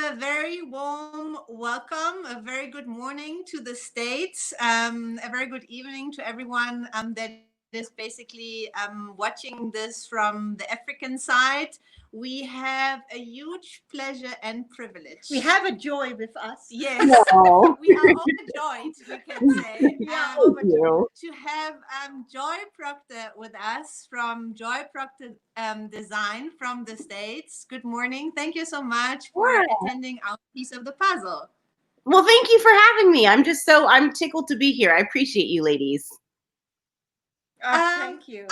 a very warm welcome, a very good morning to the States, a very good evening to everyone that is basically watching this from the African side. We have a huge pleasure and privilege. We have a Joy with us. Yes, No. we are overjoyed, we can say, Yeah, Thank you. to have Joy Proctor with us from Joy Proctor Design from the States. Good morning. Thank you so much for Yeah. attending our piece of the puzzle. Well, thank you for having me. I'm tickled to be here. I appreciate you ladies. Thank you.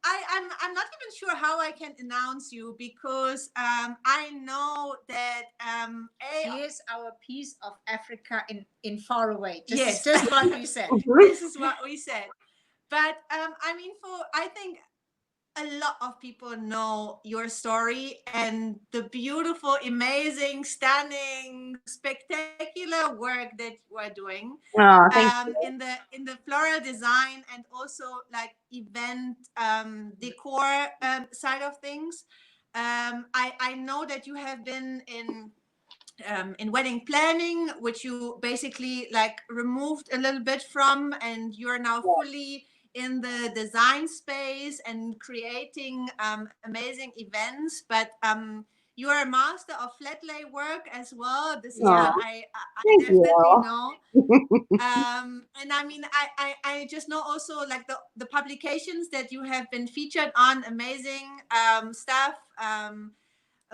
I'm not even sure how I can announce you because I know that She is our piece of Africa in far away. This Yes. is just what we said. This is what we said. But I think a lot of people know your story and the beautiful, amazing, stunning, spectacular work that you are doing Oh, thank you. in the floral design and also like event decor side of things. I know that you have been in wedding planning, which you basically like removed a little bit from, and you're now fully in the design space and creating amazing events. But you are a master of flat lay work as well. This is Aw, what I thank definitely you. know. And I just know also like the publications that you have been featured on, amazing stuff.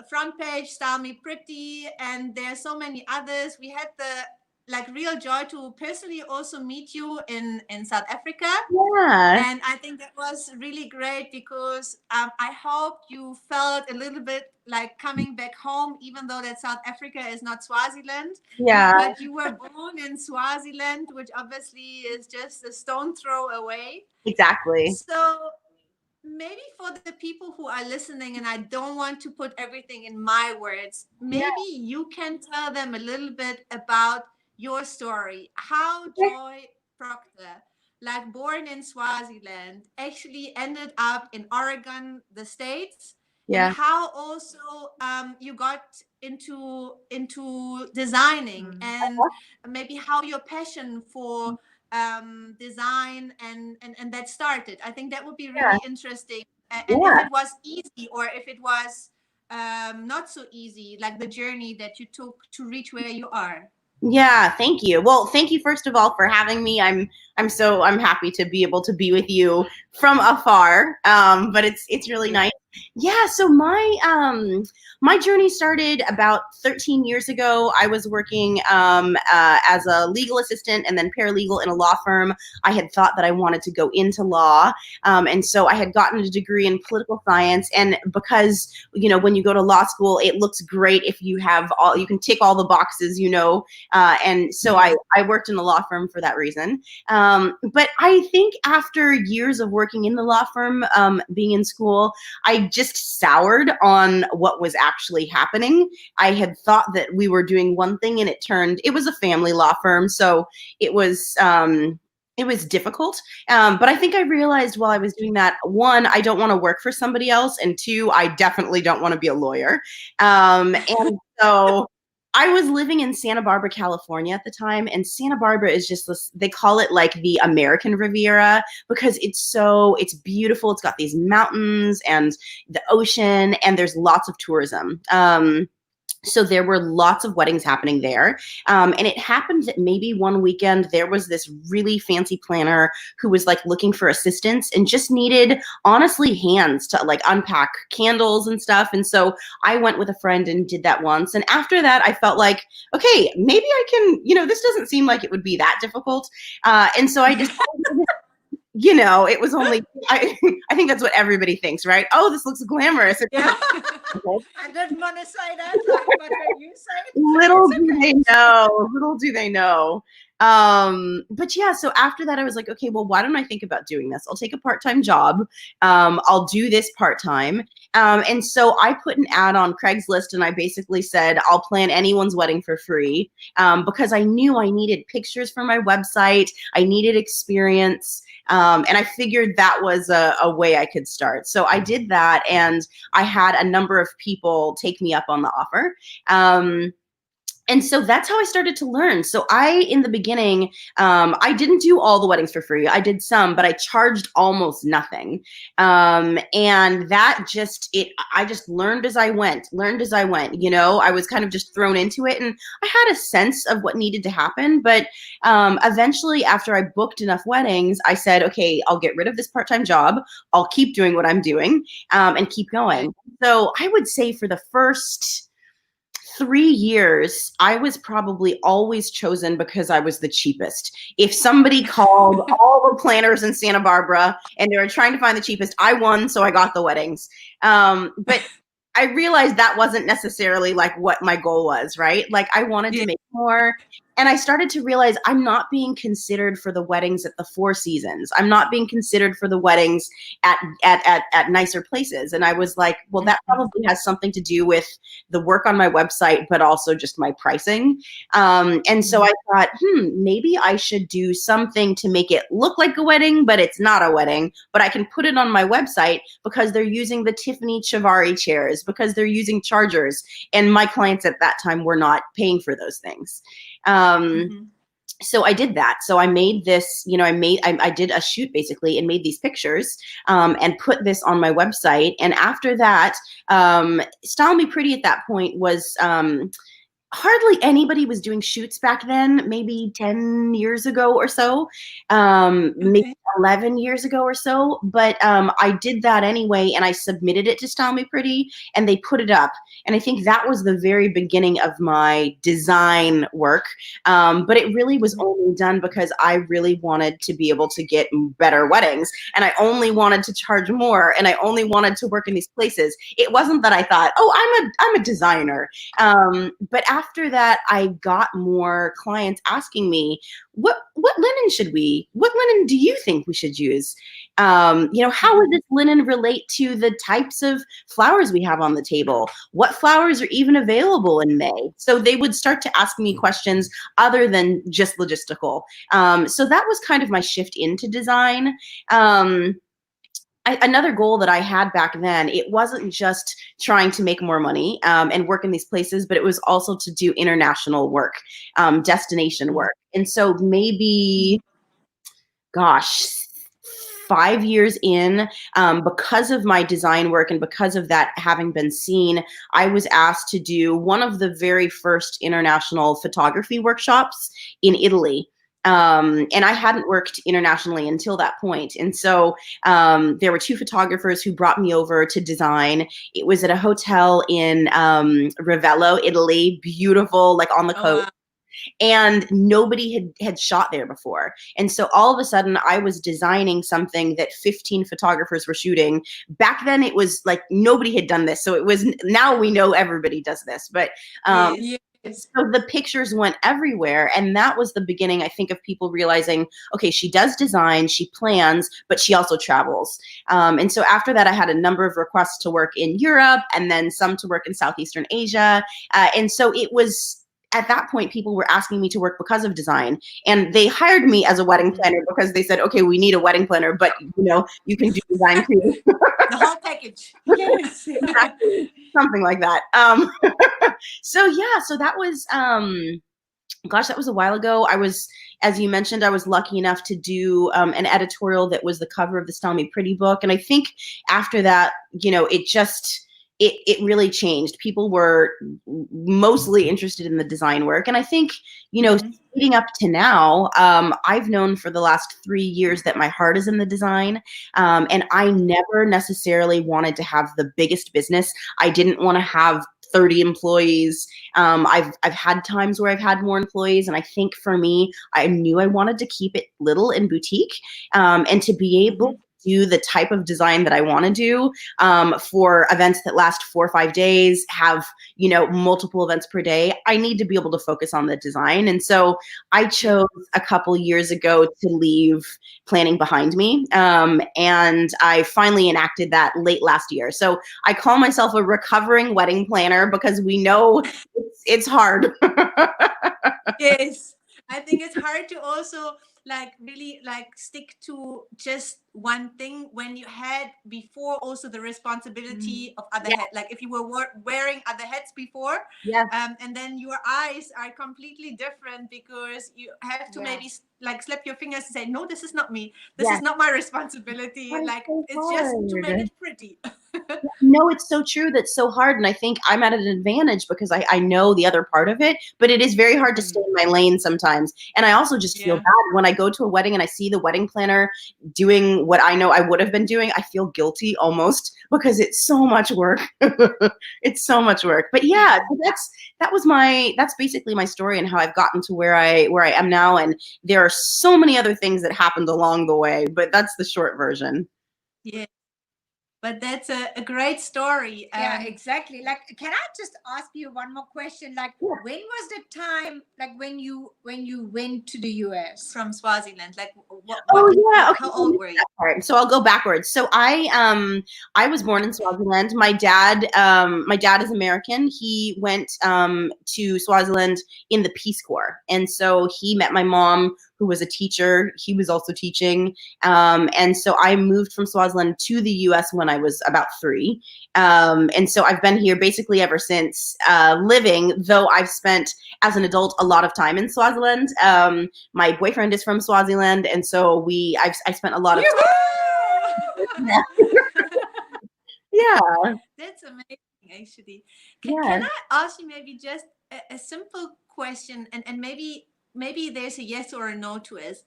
Front page, Style Me Pretty, and there are so many others. We had the like real joy to personally also meet you in South Africa. Yeah. And I think that was really great because I hope you felt a little bit like coming back home, even though that South Africa is not Swaziland. Yeah. But you were born in Swaziland, which obviously is just a stone throw away. Exactly. So maybe for the people who are listening, and I don't want to put everything in my words, maybe you can tell them a little bit about your story, how Joy Proctor, like born in Swaziland, actually ended up in Oregon, the States, and Yeah. how also you got into designing, and maybe how your passion for design and that started. I think that would be really interesting. And if Yeah. it was easy or if it was not so easy, like the journey that you took to reach where you are. Yeah, thank you. Well, thank you first of all for having me. I'm happy to be able to be with you from afar. But it's really nice. Yeah, so my journey started about 13 years ago. I was working as a legal assistant and then paralegal in a law firm. I had thought that I wanted to go into law, and so I had gotten a degree in political science. And because when you go to law school, it looks great if you can tick all the boxes, and so I worked in a law firm for that reason. But I think after years of working in the law firm, being in school, I just soured on what was actually happening. I had thought that we were doing one thing, and it was a family law firm. So it was difficult. But I think I realized while I was doing that, one, I don't want to work for somebody else. And two, I definitely don't want to be a lawyer. And so I was living in Santa Barbara, California at the time, and Santa Barbara is just this, they call it like the American Riviera because it's beautiful. It's got these mountains and the ocean, and there's lots of tourism. So there were lots of weddings happening there. And it happened that maybe one weekend there was this really fancy planner who was like looking for assistance and just needed, honestly, hands to like unpack candles and stuff. And so I went with a friend and did that once. And after that, I felt like, okay, maybe I can, this doesn't seem like it would be that difficult. And so I just it was only, I think that's what everybody thinks, right? Oh, this looks glamorous. Yeah. I didn't want to say that, but when you say it, little do they know. But yeah, so after that I was like, okay, well, why don't I think about doing this? I'll take a part-time job. I'll do this part-time. And so I put an ad on Craigslist, and I basically said, I'll plan anyone's wedding for free, because I knew I needed pictures for my website. I needed experience. And I figured that was a way I could start. So I did that, and I had a number of people take me up on the offer. And so that's how I started to learn. So in the beginning, I didn't do all the weddings for free. I did some, but I charged almost nothing. And that I just learned as I went, I was kind of just thrown into it, and I had a sense of what needed to happen. But eventually, after I booked enough weddings, I said, okay, I'll get rid of this part-time job. I'll keep doing what I'm doing, and keep going. So I would say for the first 3 years, I was probably always chosen because I was the cheapest. If somebody called all the planners in Santa Barbara and they were trying to find the cheapest, I won, so I got the weddings. But I realized that wasn't necessarily like what my goal was, right? Like I wanted to make more. And I started to realize I'm not being considered for the weddings at the Four Seasons. I'm not being considered for the weddings at nicer places. And I was like, well, that probably has something to do with the work on my website, but also just my pricing. And so I thought, maybe I should do something to make it look like a wedding, but it's not a wedding. But I can put it on my website because they're using the Tiffany Chiavari chairs, because they're using chargers. And my clients at that time were not paying for those things. So I did that. So I made this, I did a shoot basically and made these pictures, and put this on my website. And after that, Style Me Pretty at that point was, hardly anybody was doing shoots back then, maybe 10 years ago or so, maybe 11 years ago or so. But I did that anyway, and I submitted it to Style Me Pretty, and they put it up. And I think that was the very beginning of my design work. But it really was only done because I really wanted to be able to get better weddings, and I only wanted to charge more, and I only wanted to work in these places. It wasn't that I thought, oh, I'm a designer. But after that, I got more clients asking me, what linen do you think we should use? How would this linen relate to the types of flowers we have on the table? What flowers are even available in May? So they would start to ask me questions other than just logistical. So that was kind of my shift into design. Another goal that I had back then, it wasn't just trying to make more money and work in these places, but it was also to do international work, destination work. And so maybe, 5 years in, because of my design work and because of that having been seen, I was asked to do one of the very first international photography workshops in Italy. And I hadn't worked internationally until that point. And so there were 2 photographers who brought me over to design. It was at a hotel in Ravello, Italy, beautiful, like on the coast. Wow. And nobody had shot there before. And so all of a sudden I was designing something that 15 photographers were shooting. Back then it was like nobody had done this. So it was, now we know everybody does this, but so the pictures went everywhere. And that was the beginning, I think, of people realizing, okay, she does design, she plans, but she also travels. And so after that, I had a number of requests to work in Europe and then some to work in Southeastern Asia. And so it was, at that point, people were asking me to work because of design, and they hired me as a wedding planner because they said, okay, we need a wedding planner, but you can do design too. The whole package. Yes. Exactly. Something like that. So that was, that was a while ago. I was, as you mentioned, I was lucky enough to do an editorial that was the cover of the Style Me Pretty book. And I think after that, it really changed. People were mostly interested in the design work. And I think, leading up to now, I've known for the last 3 years that my heart is in the design. And I never necessarily wanted to have the biggest business. I didn't want to have 30 employees. I've had times where I've had more employees. And I think for me, I knew I wanted to keep it little and boutique, and to be able to do the type of design that I want to do for events that last 4 or 5 days, have, multiple events per day. I need to be able to focus on the design. And so I chose a couple years ago to leave planning behind me. And I finally enacted that late last year. So I call myself a recovering wedding planner because we know it's hard. Yes. I think it's hard to also like really like stick to just one thing when you had before also the responsibility of other Yeah. head, like if you were wearing other hats before, Yes. and then your eyes are completely different because you have to maybe like slap your fingers and say, no, this is not me, this Yes. is not my responsibility, That is like so it's just to make hard. it pretty. No, it's so true. That's so hard. And I think I'm at an advantage because I know the other part of it, but it is very hard to stay in my lane sometimes. And I also just feel Yeah. bad when I go to a wedding and I see the wedding planner doing what I know I would have been doing. I feel guilty almost because it's so much work. It's so much work. But yeah, so that's basically my story and how I've gotten to where I am now. And there are so many other things that happened along the way, but that's the short version. Yeah, but that's a great story. Yeah, exactly. Like, can I just ask you one more question? Like, when was the time, like when you went to the US? From Swaziland, like what Oh yeah, okay. how So I old missed were you? that part. So I'll go backwards. So I was born in Swaziland. My dad is American. He went to Swaziland in the Peace Corps, and so he met my mom, who was a teacher. He was also teaching, and so I moved from Swaziland to the U.S. when I was about 3, and so I've been here basically ever since, living. Though I've spent as an adult a lot of time in Swaziland. My boyfriend is from Swaziland, and so I spent a lot of time. Yeah, That's amazing, actually. yeah. Can I ask you maybe just a simple question, and maybe there's a yes or a no to it.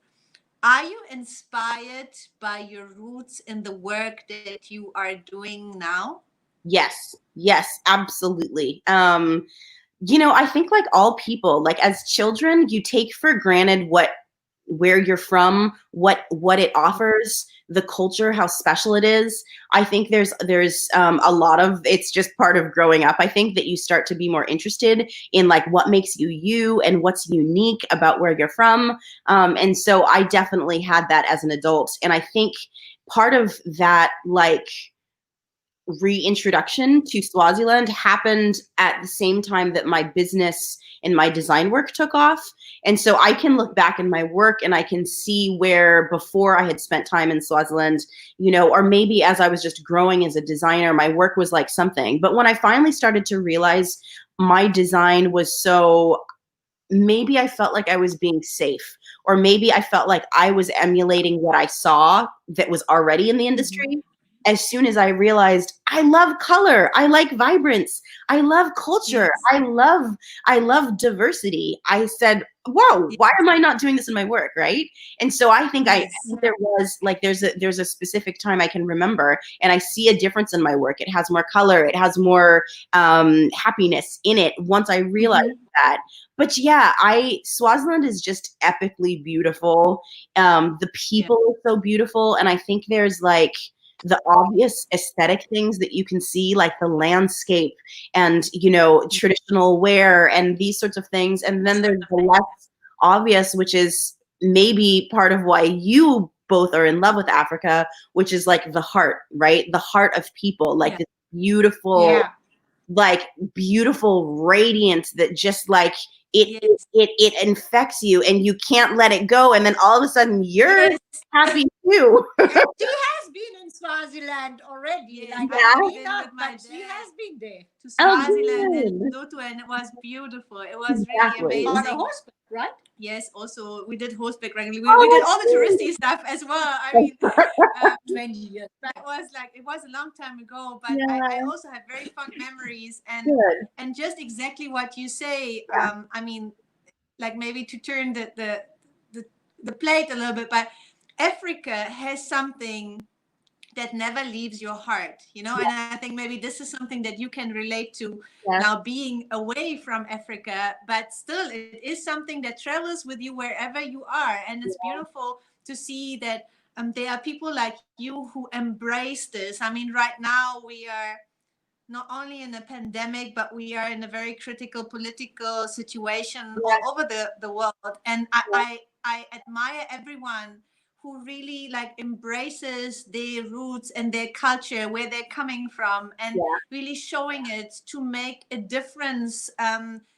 Are you inspired by your roots in the work that you are doing now? Yes, absolutely. I think like all people, like as children, you take for granted where you're from, what it offers, the culture, how special it is. I think there's a lot of, it's just part of growing up. I think that you start to be more interested in like what makes you you and what's unique about where you're from. And so I definitely had that as an adult. And I think part of that, like, reintroduction to Swaziland happened at the same time that my business and my design work took off. And so I can look back in my work and I can see where before I had spent time in Swaziland, or maybe as I was just growing as a designer, my work was like something. But when I finally started to realize my design was so, maybe I felt like I was being safe, or maybe I felt like I was emulating what I saw that was already in the industry. As soon as I realized I love color, I like vibrance, I love culture, Yes. I love diversity, I said, whoa, why am I not doing this in my work, right? And so I think Yes. there was like there's a specific time I can remember, and I see a difference in my work. It has more color, it has more happiness in it once I realized that. But yeah, Swaziland is just epically beautiful. The people are so beautiful, and I think there's like the obvious aesthetic things that you can see, like the landscape and traditional wear and these sorts of things. And then there's the less obvious, which is maybe part of why you both are in love with Africa, which is like the heart, right? The heart of people, like this beautiful, Yeah. like beautiful radiance that just like it Yes. it infects you and you can't let it go, and then all of a sudden you're Yes. happy too. And she has been in Swaziland already. Yes, Like, I've me been not, with my but she dad has been there. to Oh, Swaziland and good. Lesotho, and it was beautiful. It was really Exactly. On a amazing. horseback, right? Yes, also we did horseback regularly. Oh, We did that's all the touristy stuff as well. I mean, 20 years back. it was a long time ago, but I Yeah, also have very fond memories, good. and just exactly what you say. Yeah. I mean, like maybe to turn the plate a little bit, but Africa has something that never leaves your heart, and I think maybe this is something that you can relate to Yeah. now, being away from Africa, but still it is something that travels with you wherever you are, and it's beautiful to see that there are people like you who embrace this. I mean, right now we are not only in a pandemic, but we are in a very critical political situation all over the world. And I admire everyone who really like embraces their roots and their culture, where they're coming from, and Yeah. really showing it to make a difference,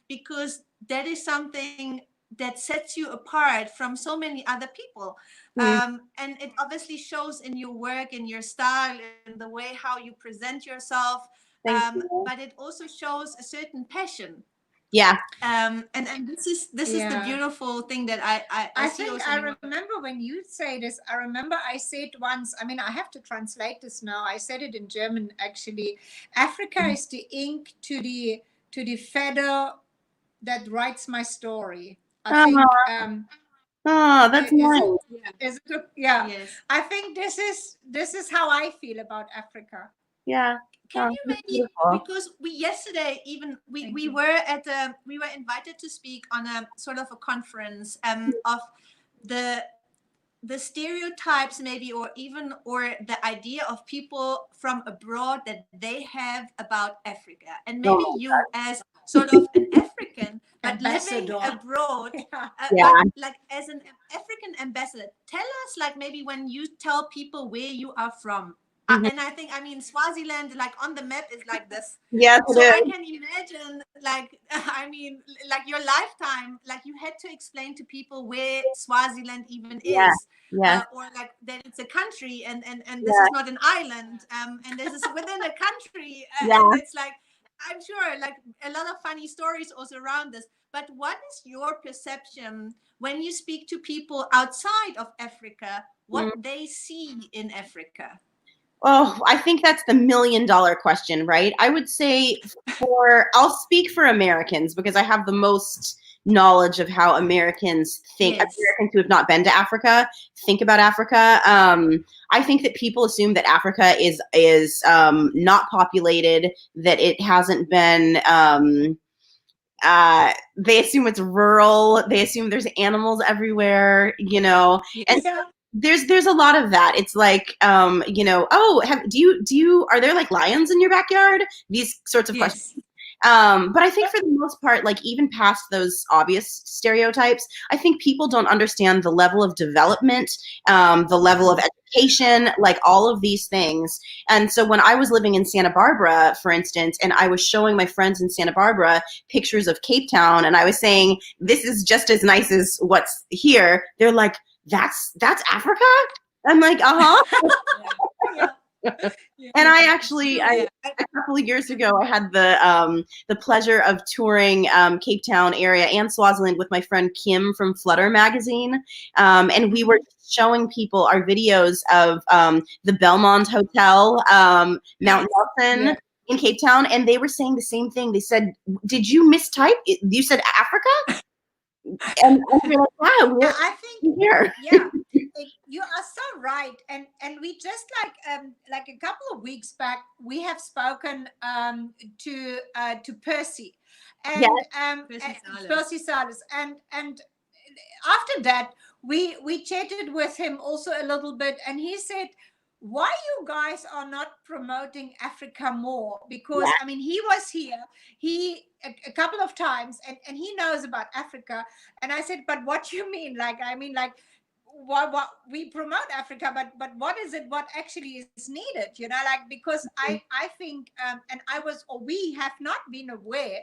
because that is something that sets you apart from so many other people. Mm, And it obviously shows in your work, in your style, in the way how you present yourself. thank you. But it also shows a certain passion. Yeah. And this is the Yeah. beautiful thing that I I see think also I in your. remember when you say this. I remember I said once. I mean, I have to translate this now. I said it in German actually. Africa is the ink to the feather that writes my story. I think. Oh, oh, that's Is it? nice. Yeah. Is it? Yeah. Yes. I think this is how I feel about Africa. Yeah. Can Oh, you that's maybe, beautiful. because we yesterday even Thank we you. were at we were invited to speak on a sort of a conference of the the stereotypes maybe, or even or the idea of people from abroad that they have about Africa, and maybe Oh, you as sort of an African but living Ambassador. abroad, Yeah. yeah. but like as an African ambassador, tell us like maybe when you tell people where you are from. Mhm. And I think, I mean, Swaziland, like on the map, is like this. Yes, So it I is. can imagine, like, I mean, like your lifetime, like you had to explain to people where Swaziland even Yeah. is, Yes. or like that it's a country, and this Yeah. is not an island, and this is within a country, and Yeah. it's like, I'm sure, like a lot of funny stories also around this. But what is your perception when you speak to people outside of Africa? What Mm. they see in Africa? Oh, I think that's the $1 million question, right? I would say I'll speak for Americans because I have the most knowledge of how Americans think, Yes. Americans who have not been to Africa think about Africa. I think that people assume that Africa is not populated, that it hasn't been. They assume it's rural. They assume there's animals everywhere, and Yes. Yeah. there's a lot of that. It's like, oh, do you are there like lions in your backyard? These sorts of questions. Yes. But I think for the most part, like even past those obvious stereotypes, I think people don't understand the level of development, the level of education, like all of these things. And so when I was living in Santa Barbara, for instance, and I was showing my friends in Santa Barbara pictures of Cape Town, and I was saying, this is just as nice as what's here, they're like, that's Africa? I'm like, uh-huh. Yeah. And I It's actually, true. Yeah. a couple of years ago, I had the pleasure of touring Cape Town area and Swaziland with my friend Kim from Flutter magazine, and we were showing people our videos of the Belmont Hotel, Mount Nelson. Yeah. In Cape Town, and they were saying the same thing. They said, "Did you mistype? You said Africa?" And we're like, "Yeah, Yeah, we're I think here." yeah, you are so right, and we just like a couple of weeks back we have spoken to Percy, Yes. Percy Salas. Percy Salas, and after that we chatted with him also a little bit, and he said why you guys are not promoting Africa more, because Yeah. I mean he was here a couple of times, and he knows about Africa. And I said, but what you mean? Like, I mean, like, what we promote Africa, but what is it? What actually is needed? You know, like, because I think, and I was, or we have not been aware,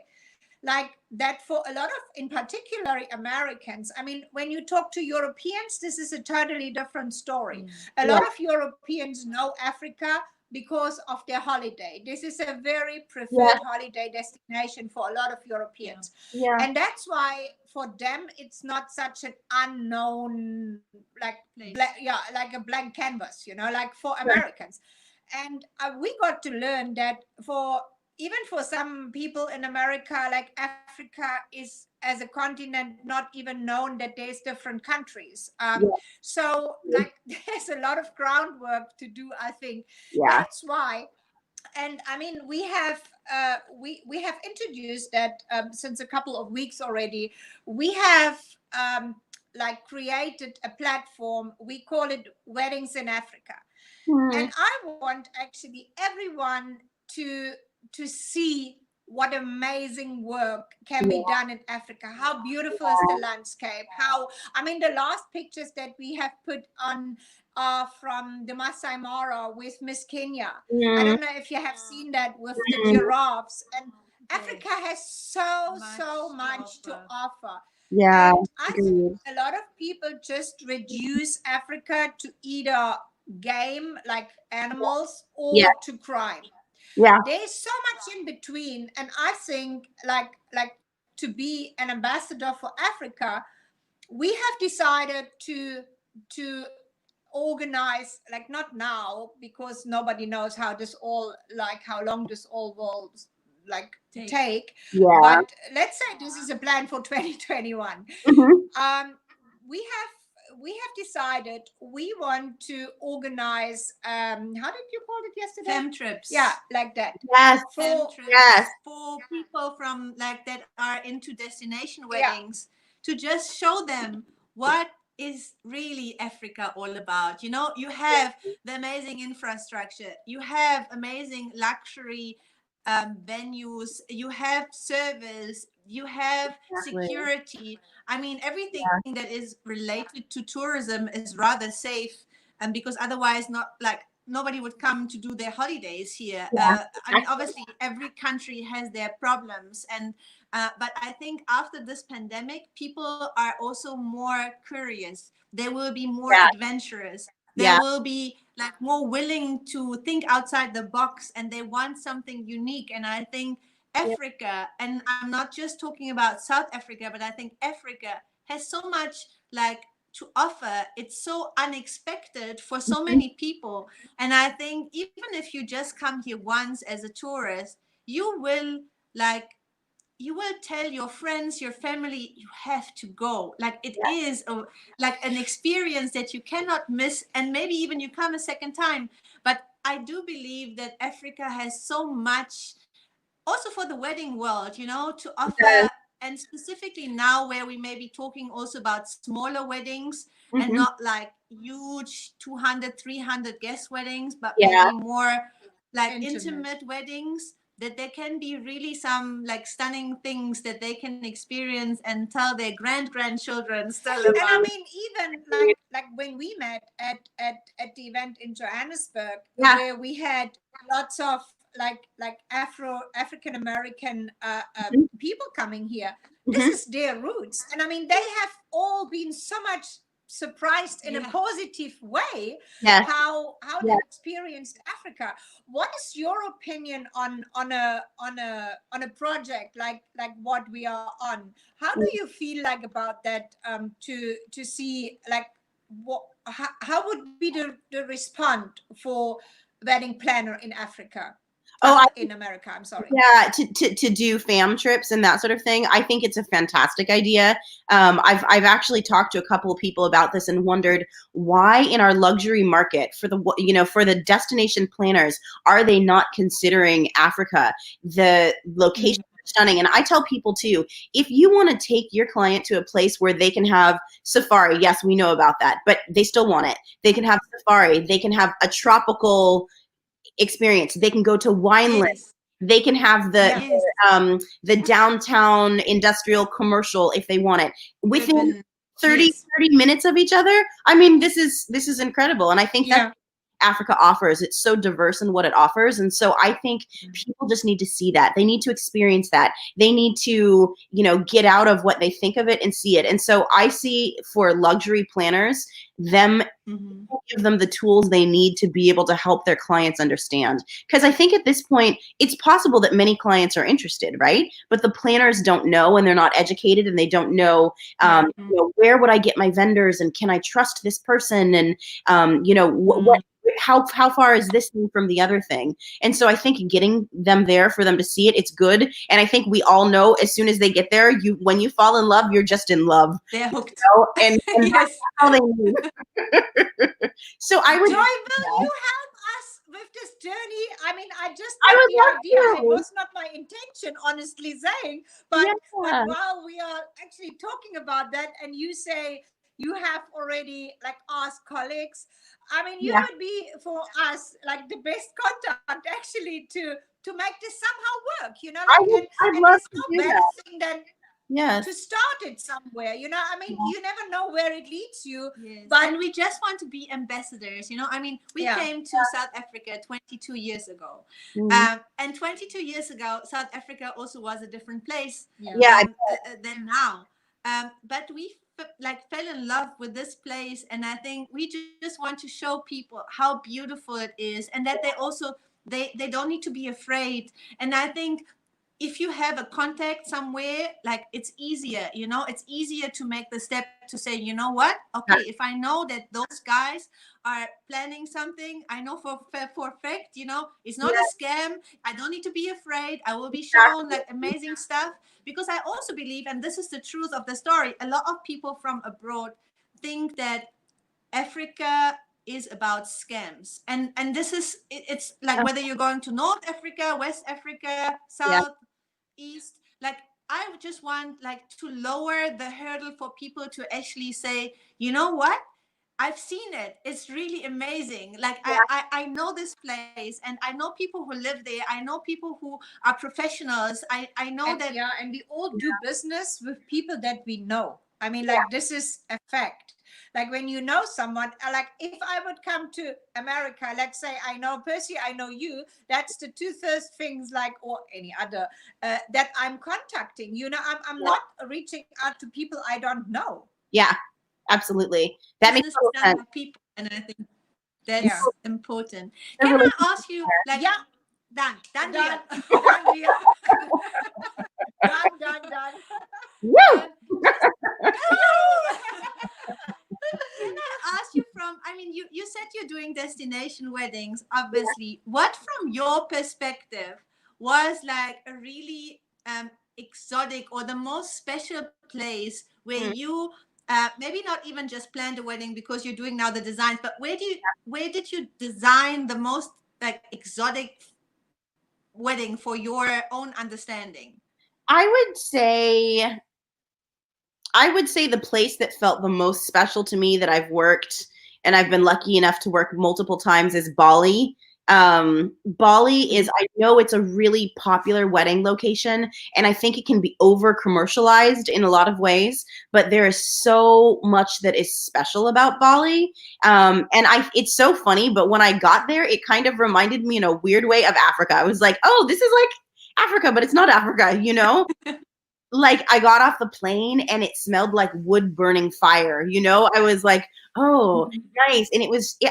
like that for a lot of, in particular, Americans. I mean, when you talk to Europeans, this is a totally different story. A Yeah. lot of Europeans know Africa because of their holiday. This is a very Yeah. preferred holiday destination for a lot of Europeans. Yeah. And that's why for them it's not such an unknown, like Place. yeah, like a blank canvas, you know, like for Sure. Americans. And we got to learn that for even for some people in America, like Africa is as a continent not even known that there's different countries. Yeah. So like there's a lot of groundwork to do, I think. Yeah. That's why. And I mean, we have introduced that since a couple of weeks already. We have like created a platform. We call it Weddings in Africa, Hmm. and I want actually everyone to to see what amazing work can be done in Africa. How beautiful is the landscape? How, I mean, the last pictures that we have put on are from the Masai Mara with Miss Kenya. I Mm, don't know if you have seen that with the mm, giraffes. And Yes. Africa has so Much so to much to offer. offer. Yeah. And I think Agreed. a lot of people just reduce Africa to either game, like animals, Yeah. or to crime. Yeah. There's so much in between, and I think like to be an ambassador for Africa, we have decided to organize, like, not now because nobody knows how this all, like, how long this all will like take, Yeah. but let's say this is a plan for 2021. Hmm. We have decided we want to organize, how did you call it yesterday? Fem trips. Yeah, like that. Yes. Fem For trips Yes. for people from like that are into destination Yeah. weddings, to just show them what is really Africa all about. You know, you have the amazing infrastructure, you have amazing luxury venues, you have service, you have Exactly. security. I mean, everything Yeah. that is related to tourism is rather safe, and because otherwise, not like nobody would come to do their holidays here. Yeah. I mean, obviously, every country has their problems, and but I think after this pandemic, people are also more curious. They will be more Yeah. adventurous. They Yeah. will be like more willing to think outside the box, and they want something unique. And I think Yeah. Africa, and I'm not just talking about South Africa, but I think Africa has so much like to offer. It's so unexpected for so Mhm. many people. And I think even if you just come here once as a tourist, you will like you will tell your friends, your family, you have to go. Like it Yeah. is like an experience that you cannot miss, and maybe even you come a second time. But I do believe that Africa has so much also for the wedding world, you know, to offer. And specifically now where we may be talking also about smaller weddings and Mhm. not like huge 200, 300 guest weddings, but Yeah. maybe more like intimate. intimate weddings, that there can be really some like stunning things that they can experience and tell their grandchildren still And I about. mean, even like when we met at the event in Johannesburg, Yeah. where we had lots of like African American Mhm. people coming here. This Mhm. is their roots, and I mean, they have all been so much surprised in a Yeah. positive way Yes. how they Yes. experienced Africa. What is your opinion on a project like what we are on? How do you feel like about that, to see like what how would be the response for wedding planner in Africa, Oh, in America, I'm sorry. yeah, to do fam trips and that sort of thing. I think it's a fantastic idea. I've actually talked to a couple of people about this and wondered why in our luxury market for the for the destination planners are they not considering Africa? The location is stunning, and I tell people too, if you want to take your client to a place where they can have safari, yes, we know about that, but they still want it. They can have safari, they can have a tropical experience. They can go to Wineland. Yes. They can have Yes. the downtown industrial commercial if they want it within Urban. 30 Yes. 30 minutes of each other. I mean, this is incredible, and I think that Yeah. Africa offers. It's so diverse in what it offers, and so I think people just need to see that. They need to experience that. They need to get out of what they think of it and see it. And so I see for luxury planners them Mhm. give them the tools they need to be able to help their clients understand. Because I think at this point, it's possible that many clients are interested, right? But the planners don't know, and they're not educated, and they don't know, Yeah. where would I get my vendors, and can I trust this person, and what. How far is this thing from the other thing? And so I think getting them there for them to see it, it's good. And I think we all know as soon as they get there, when you fall in love, you're just in love. They're hooked. And that's Yes. all they need. So I would. Joy, will Yeah. you help us with this journey? I mean, I just I got would the idea. It love to. was not my intention, honestly saying, but Yeah. while we are actually talking about that, and you say you have already like asked colleagues, I mean, you Yeah. would be for us like the best contact actually to make this somehow work. I'd And love there's to no do better that. thing than Yes. to start it somewhere. I mean, Yeah. you never know where it leads you, Yes. but And we just want to be ambassadors, you know. I mean, we yeah. came to South Africa 22 years ago. Mhm. And 22 years ago, South Africa also was a different place Yeah. Yeah. than now. but we like fell in love with this place, and I think we just want to show people how beautiful it is, and that they also they don't need to be afraid. And I think if you have a contact somewhere, like it's easier, it's easier to make the step to say, you know what, okay, if I know that those guys are planning something, I know for a fact, it's not a scam. I don't need to be afraid. I will be shown like amazing stuff, because I also believe, and this is the truth of the story, a lot of people from abroad think that Africa is about scams, and this is it's like whether you're going to North Africa, West Africa, Yeah. South, East, like I would just want like to lower the hurdle for people to actually say, you know what, I've seen it, it's really amazing, like I know this place, and I know people who live there, I know people who are professionals, I know And that. yeah, and we all do business with people that we know. I mean, like this is a fact. Like when you know someone, like if I would come to America, let's say I know Percy, I know you, that's the two first things, like, or any other, that I'm contacting. I'm not reaching out to people I don't know. Yeah, absolutely. That makes Business is total done sense. by people, and I think that's Yeah. important. The Can I relationship ask you, like, Yeah, done, done, deal. done, deal. Done. Woo! Just, can I ask you from, I mean, you said you're doing destination weddings, obviously. What from your perspective was like a really exotic or the most special place where Mm. you maybe not even just planned a wedding because you're doing now the designs, but where did you design the most like exotic wedding for your own understanding? I would say the place that felt the most special to me that I've worked, and I've been lucky enough to work multiple times, is Bali. Bali is, I know it's a really popular wedding location, and I think it can be over commercialized in a lot of ways, but there is so much that is special about Bali. And it's so funny, but when I got there, it kind of reminded me in a weird way of Africa. I was like, oh, this is like Africa, but it's not Africa, you know? Like I got off the plane and it smelled like wood burning fire, you know? I was like, oh, nice. And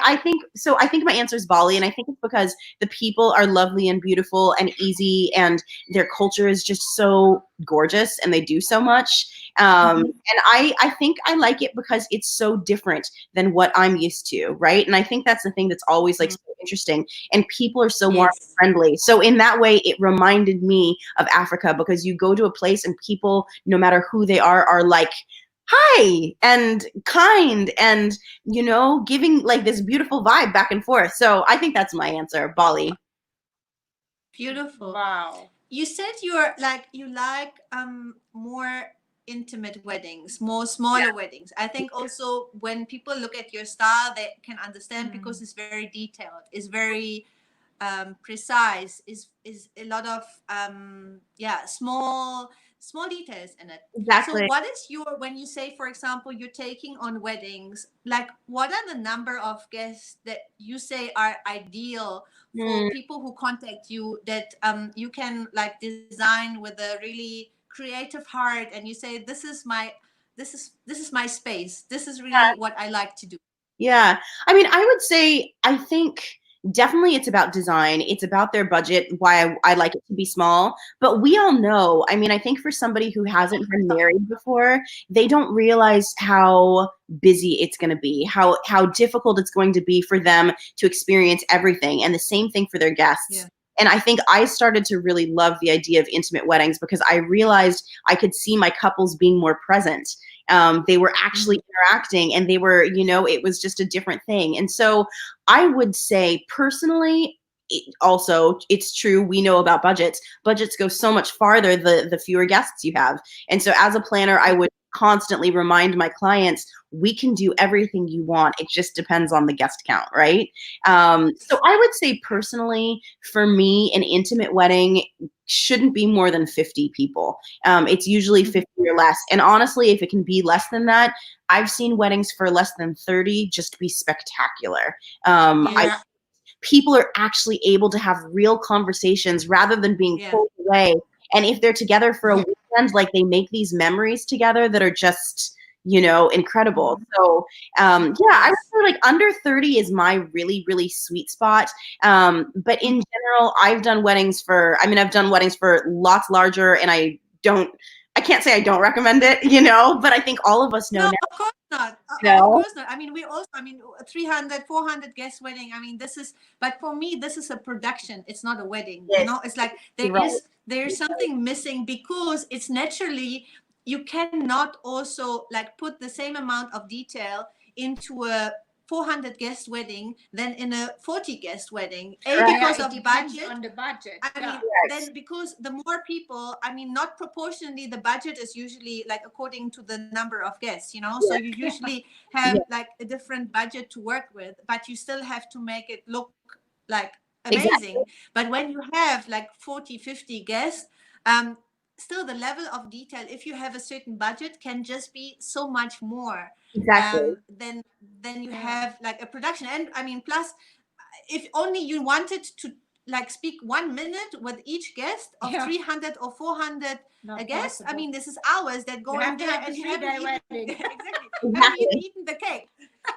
I think, so I think my answer is Bali. And I think it's because the people are lovely and beautiful and easy, and their culture is just so gorgeous and they do so much. And I think I like it because it's so different than what I'm used to, right? And I think that's the thing that's always like so interesting. And people are so warm and Yes. friendly. So in that way, it reminded me of Africa, because you go to a place and people, no matter who they are like, hi, and kind, and, you know, giving like this beautiful vibe back and forth. So I think that's my answer, Bali. Beautiful. Wow. You said you like more intimate weddings, more smaller weddings. I think also when people look at your style, they can understand because it's very detailed, it's very precise, is a lot of small details in it. So Exactly. what is your, when you say, for example, you're taking on weddings, like what are the number of guests that you say are ideal for Mm, people who contact you, that you can like design with a really creative heart, and you say, this is my space, this is really what I like to do? yeah. I mean, I would say, I think definitely it's about design. It's about their budget, why I like it to be small. But we all know, I mean, I think for somebody who hasn't been married before, they don't realize how busy it's going to be, how difficult it's going to be for them to experience everything. And the same thing for their guests. Yeah. And I think I started to really love the idea of intimate weddings because I realized I could see my couples being more present. They were actually interacting, and they were, you know, it was just a different thing. And so I would say personally, also, it's true, we know about budgets go so much farther the fewer guests you have. And so as a planner, I would constantly remind my clients, we can do everything you want, it just depends on the guest count, right? So I would say personally, for me, an intimate wedding shouldn't be more than 50 people. It's usually 50 or less. And honestly, if it can be less than that, I've seen weddings for less than 30 just be spectacular. Yes. People are actually able to have real conversations rather than being Yeah. pulled away. And if they're together for a week understand, like they make these memories together that are just, incredible. So yeah, I would Yes. say like under 30 is my really, really sweet spot. But in general, I've done weddings I've done weddings for lots larger, and I can't say I don't recommend it, but I think all of us know No, now. of course not. Of No. course not. I mean, we also, I mean, 300, 400 guest wedding. I mean, but for me, this is a production. It's not a wedding. Yes, It's like you're right. there's something missing because it's naturally, you cannot also like put the same amount of detail into a 400 guest wedding than in a 40 guest wedding. Correct. Because it of depends budget. on the budget. I mean, Yes. then because the more people, I mean, not proportionally, the budget is usually like according to the number of guests, so you usually have like a different budget to work with, but you still have to make it look like amazing. Exactly. But when you have like 40, 50 guests, um, still the level of detail, if you have a certain budget, can just be so much more Exactly. then you have like a production. And I mean, plus if only you wanted to like speak 1 minute with each guest of 300 or 400 Not guests, I possible. mean, this is hours that go You in have to there have the and you haven't 3-day even wedding. exactly haven't Exactly. even eaten the cake.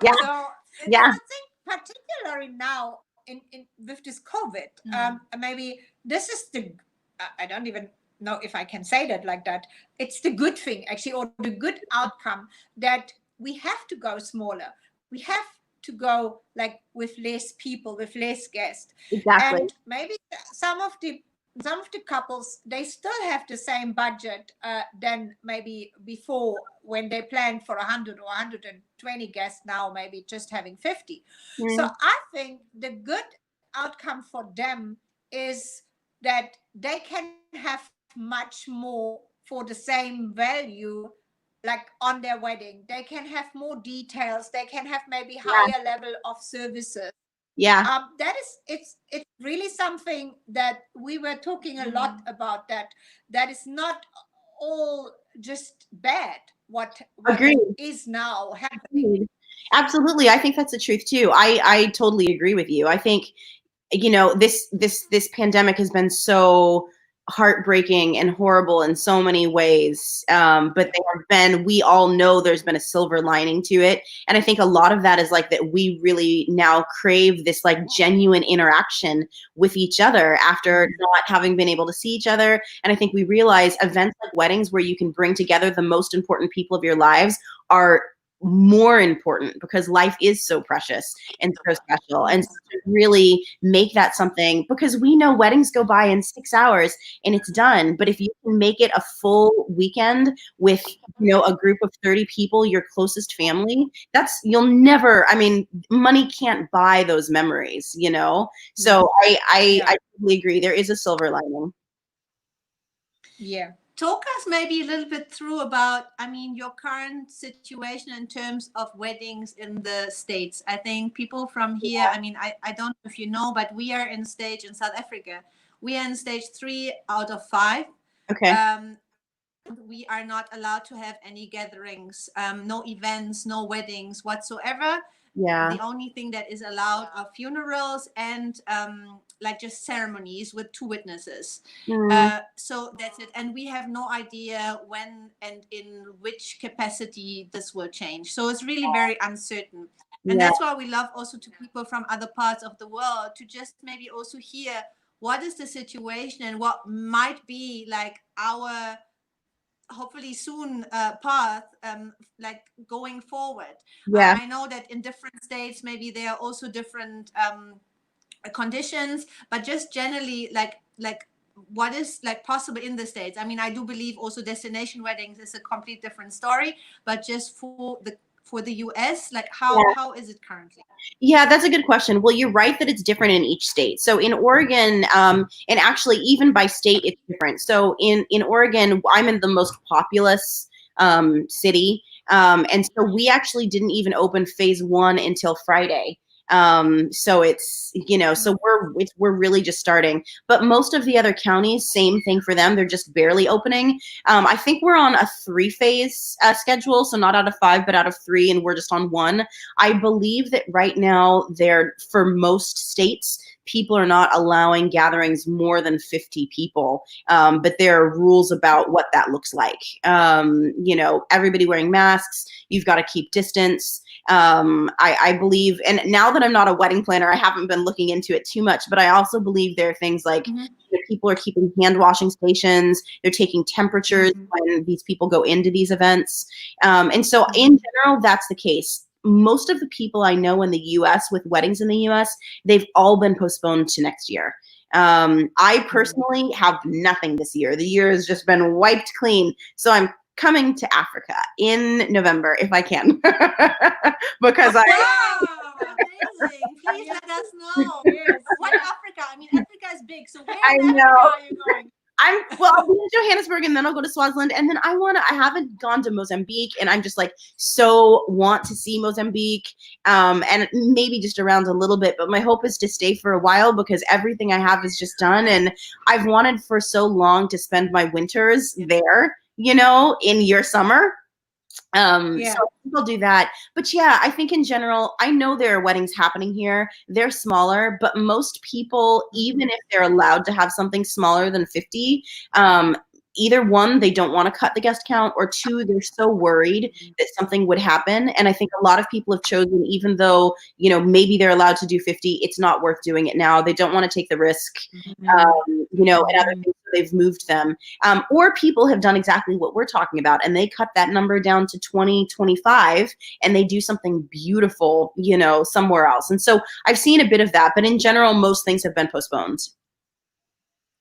Yeah. So Yeah. I think particularly now in with this COVID, maybe this is I don't even know if I can say that like that. It's the good thing actually, or the good outcome, that we have to go smaller. We have to go like with less people, with less guests. Exactly. And maybe some of the couples, they still have the same budget than maybe before, when they planned for 100 or 120 guests, now maybe just having 50. So I think the good outcome for them is that they can have much more for the same value, like on their wedding. They can have more details, they can have maybe higher level of services. Yeah. That is, it's really something that we were talking a lot about, that is not all just bad what Agreed. is now happening. Agreed. Absolutely. I think that's the truth too. I totally agree with you. I think, this pandemic has been so heartbreaking and horrible in so many ways. But we all know there's been a silver lining to it. And I think a lot of that is like that we really now crave this like genuine interaction with each other after not having been able to see each other. And I think we realize events like weddings, where you can bring together the most important people of your lives, are more important, because life is so precious and so special. And so to really make that something, because we know weddings go by in 6 hours and it's done, but if you can make it a full weekend with a group of 30 people, your closest family, you'll never, I mean, money can't buy those memories. So I totally agree, there is a silver lining. Yeah. Talk us maybe a little bit through about, I mean, your current situation in terms of weddings in the States. I think people from here, I mean, I don't know if you know, but we are in stage in South Africa. We are in stage 3 out of 5. Okay. We are not allowed to have any gatherings, no events, no weddings whatsoever. Yeah. The only thing that is allowed are funerals and like just ceremonies with 2 witnesses. So that's it. And we have no idea when and in which capacity this will change. So it's really very uncertain. And that's why we love also to people from other parts of the world to just maybe also hear what is the situation and what might be like our hopefully soon path like going forward. Yeah. I know that in different states maybe there are also different conditions, but just generally like what is like possible in the States. I mean, I do believe also destination weddings is a complete different story, but just for the US, like how is it currently? Yeah, that's a good question. Well, you're right that it's different in each state. So in Oregon, and actually even by state, it's different. So in Oregon, I'm in the most populous city. And so we actually didn't even open phase 1 until Friday. So it's, so we're really just starting, but most of the other counties, same thing for them. They're just barely opening. I think we're on a 3-phase schedule. So not out of 5, but out of 3. And we're just on 1. I believe that right now for most states, people are not allowing gatherings more than 50 people. But there are rules about what that looks like. You know, everybody wearing masks, you've got to keep distance. I believe, and now that I'm not a wedding planner, I haven't been looking into it too much, but I also believe there are things like people are keeping hand washing stations. They're taking temperatures when these people go into these events. And so in general, that's the case. Most of the people I know in the US with weddings in the US, they've all been postponed to next year. I personally have nothing this year. The year has just been wiped clean. So I'm coming to Africa in November if I can. Because Amazing. Please let us know. Yes, What Africa? I mean, Africa is big. So where I in Africa know. are you going? I'll be in Johannesburg and then I'll go to Swaziland and then I haven't gone to Mozambique and I'm just like so want to see Mozambique and maybe just around a little bit, but my hope is to stay for a while because everything I have is just done and I've wanted for so long to spend my winters there, you know, in your summer. So people do that. But yeah, I think in general, I know there are weddings happening here. They're smaller, but most people, even if they're allowed to have something smaller than 50, either one, they don't want to cut the guest count, or two, they're so worried that something would happen. And I think a lot of people have chosen, even though, you know, maybe they're allowed to do 50, it's not worth doing it now. They don't want to take the risk, you know, and other things, they've moved them. Or people have done exactly what we're talking about, and they cut that number down to 20, 25, and they do something beautiful, you know, somewhere else. And so I've seen a bit of that, but in general, most things have been postponed.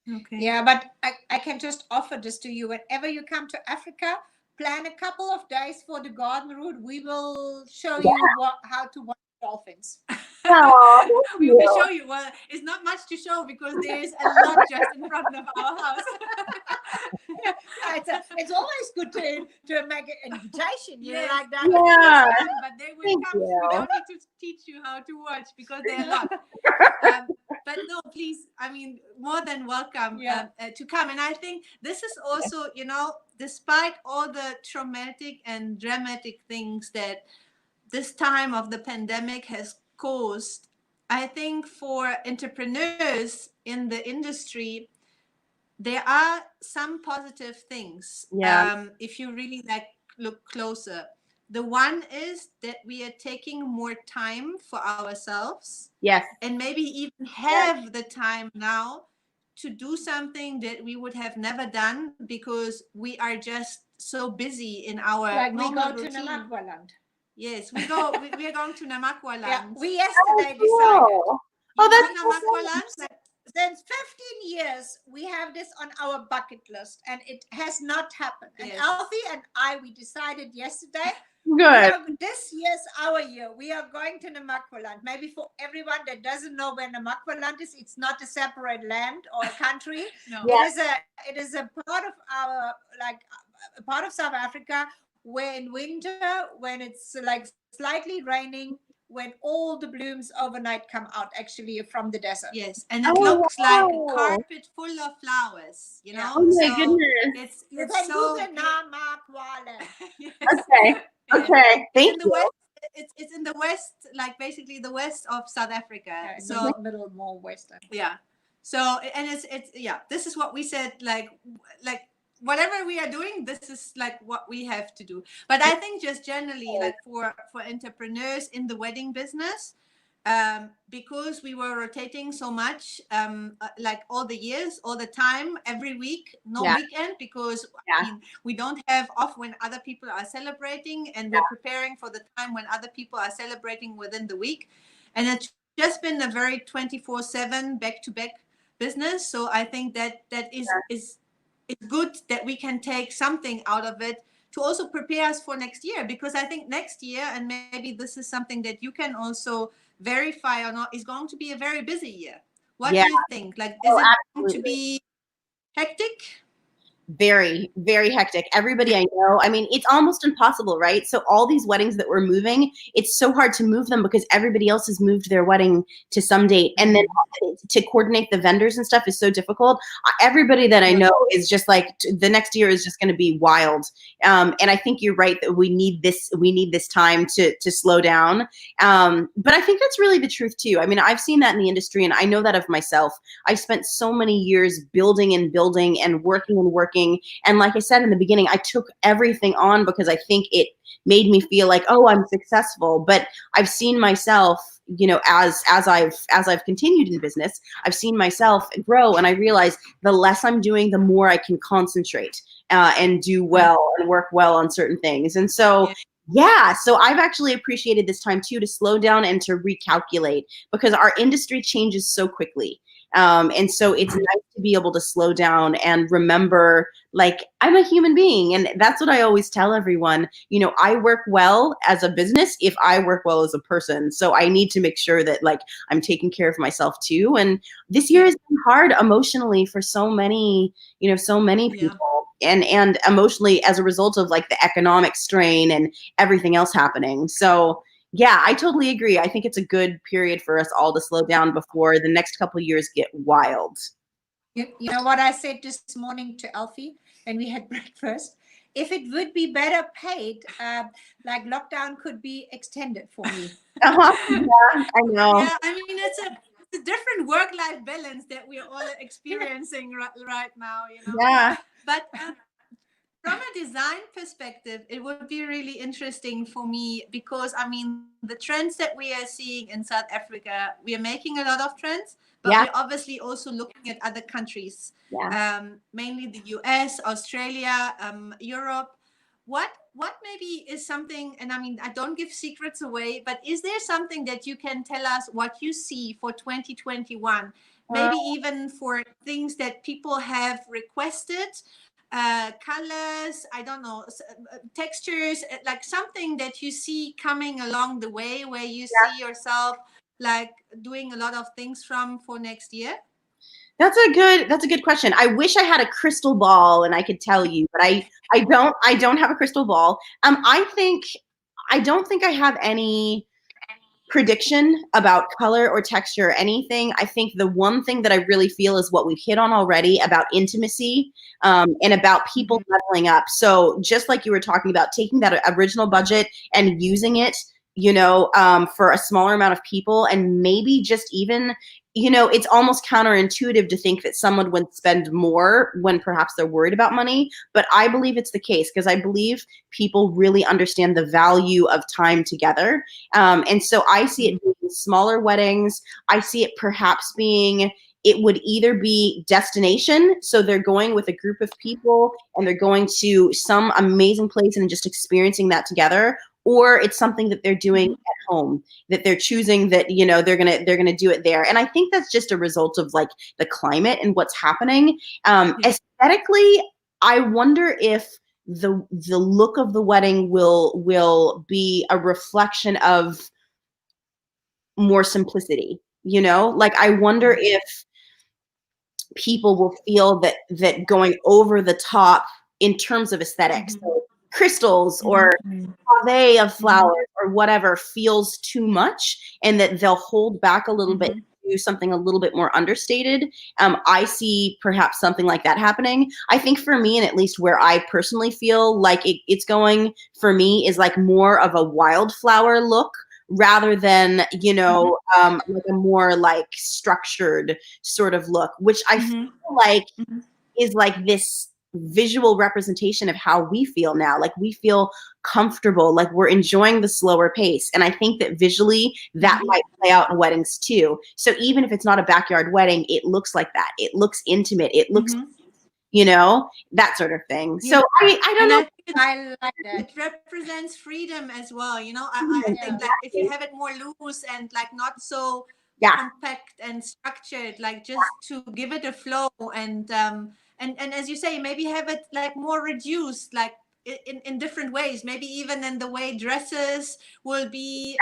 Okay. Yeah, but I can just offer this to you. Whenever you come to Africa, plan a couple of days for the garden route. We will show you how to watch dolphins. Oh, We will show you. Well, it's not much to show because there is a lot just in front of our house. It's always good to make an invitation, you know, like that. Yeah. But they will come. We don't need to teach you how to watch because they're not. But no, please, I mean, more than welcome to come. And I think this is also, you know, despite all the traumatic and dramatic things that this time of the pandemic has caused, I think for entrepreneurs in the industry, there are some positive things. If you really like look closer. The one is that we are taking more time for ourselves. Yes. And maybe even have the time now to do something that we would have never done because we are just so busy in our normal routine. To Namakwaland. Yes, we are going to Namakwaland. Yeah, we yesterday decided. Oh, that's Namakwaland. Since 15 years, we have this on our bucket list, and it has not happened. Yes. And Alfie and I, we decided yesterday. Good. This year's our year. We are going to Namakwaland. Maybe for everyone that doesn't know where Namakwaland is, it's not a separate land or a country. No. It is a part of our, like, a part of South Africa where in winter, when it's like slightly raining, when all the blooms overnight come out actually from the desert. Yes, and it looks like a carpet full of flowers, you know. Oh my goodness. It's so Namakwaland. Yes. Okay. Thank you. West, it's in the west, like basically the west of South Africa. Yeah, so middle, more western. Yeah. So and it's this is what we said, like whatever we are doing, this is like what we have to do. But I think just generally, like for entrepreneurs in the wedding business, because we were rotating so much, like all the years, all the time, every week, no weekend, because I mean, we don't have off when other people are celebrating, and we're preparing for the time when other people are celebrating within the week. And it's just been a very 24/7 back-to-back business. So I think that is it's good that we can take something out of it to also prepare us for next year, because I think next year, and maybe this is something that you can also verify or not, is going to be a very busy year. What do you think? Like, is it going to be hectic? Very, very hectic. Everybody I know, I mean, it's almost impossible, right? So all these weddings that we're moving, it's so hard to move them because everybody else has moved their wedding to some date. And then to coordinate the vendors and stuff is so difficult. Everybody that I know is just like, the next year is just going to be wild. And I think you're right that we need this time to slow down. But I think that's really the truth too. I mean, I've seen that in the industry and I know that of myself. I spent so many years building and working and working. And like I said in the beginning, I took everything on because I think it made me feel like, oh, I'm successful. But I've seen myself, you know, as I've continued in business, I've seen myself grow, and I realize the less I'm doing, the more I can concentrate and do well and work well on certain things. And so yeah, so I've actually appreciated this time too to slow down and to recalculate because our industry changes so quickly. And so it's nice to be able to slow down and remember, like, I'm a human being. And that's what I always tell everyone. You know, I work well as a business if I work well as a person. So I need to make sure that, like, I'm taking care of myself too. And this year has been hard emotionally for so many, you know, so many people. And emotionally as a result of like the economic strain and everything else happening. So yeah, I totally agree. I think it's a good period for us all to slow down before the next couple of years get wild. You know what I said this morning to Alfie when we had breakfast? If it would be better paid, like lockdown could be extended for me. Yeah, I know. Yeah, I mean, it's a different work-life balance that we're all experiencing right now, you know. Yeah. But from a design perspective, it would be really interesting for me because, I mean, the trends that we are seeing in South Africa, we are making a lot of trends, but we're obviously also looking at other countries, mainly the US, Australia, Europe. What maybe is something, and I mean, I don't give secrets away, but is there something that you can tell us what you see for 2021? Maybe even for things that people have requested, colors, I don't know, textures, like something that you see coming along the way where you see yourself like doing a lot of things from for next year? That's a good question. I wish I had a crystal ball and I could tell you, but I don't have a crystal ball. I don't think I have any prediction about color or texture or anything. I think the one thing that I really feel is what we've hit on already about intimacy and about people leveling up. So just like you were talking about, taking that original budget and using it, you know, for a smaller amount of people, and maybe just even, you know, it's almost counterintuitive to think that someone would spend more when perhaps they're worried about money. But I believe it's the case because I believe people really understand the value of time together. And so I see it being smaller weddings. I see it perhaps being, it would either be destination. So they're going with a group of people and they're going to some amazing place and just experiencing that together. Or it's something that they're doing at home, that they're choosing that, you know, they're gonna do it there. And I think that's just a result of like the climate and what's happening. Aesthetically, I wonder if the look of the wedding will be a reflection of more simplicity, you know? Like I wonder if people will feel that going over the top in terms of aesthetics. So crystals or pave of flowers or whatever feels too much, and that they'll hold back a little bit, do something a little bit more understated. I see perhaps something like that happening. I think for me, and at least where I personally feel like it's going for me, is like more of a wildflower look rather than, you know, like a more like structured sort of look, which I feel like is like this visual representation of how we feel now. Like we feel comfortable, like we're enjoying the slower pace. And I think that visually that might play out in weddings too. So even if it's not a backyard wedding, it looks like that. It looks intimate. It looks, you know, that sort of thing. So I don't know. I like that. It represents freedom as well. You know, I think like if you have it more loose and like not so compact and structured, like just to give it a flow and as you say, maybe have it like more reduced, like in different ways, maybe even in the way dresses will be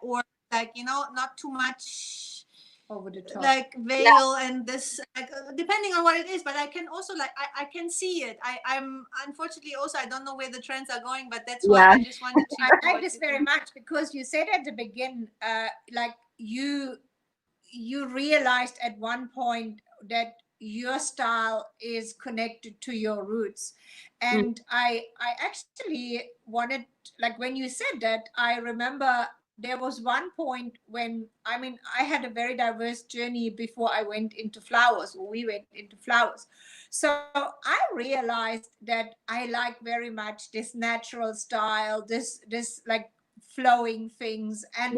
or like, you know, not too much over the top. like veil and this, like, depending on what it is. But I can also, like, I can see it. I'm unfortunately also, I don't know where the trends are going, but that's why Yeah. I just wanted to I know like what this you very think. much because you said at the beginning, like you realized at one point that your style is connected to your roots, Mm. and I actually wanted, like when you said that, I remember there was one point when, I mean, I had a very diverse journey before I went into flowers, or we went into flowers. So I realized that I like very much this natural style, this like flowing things. And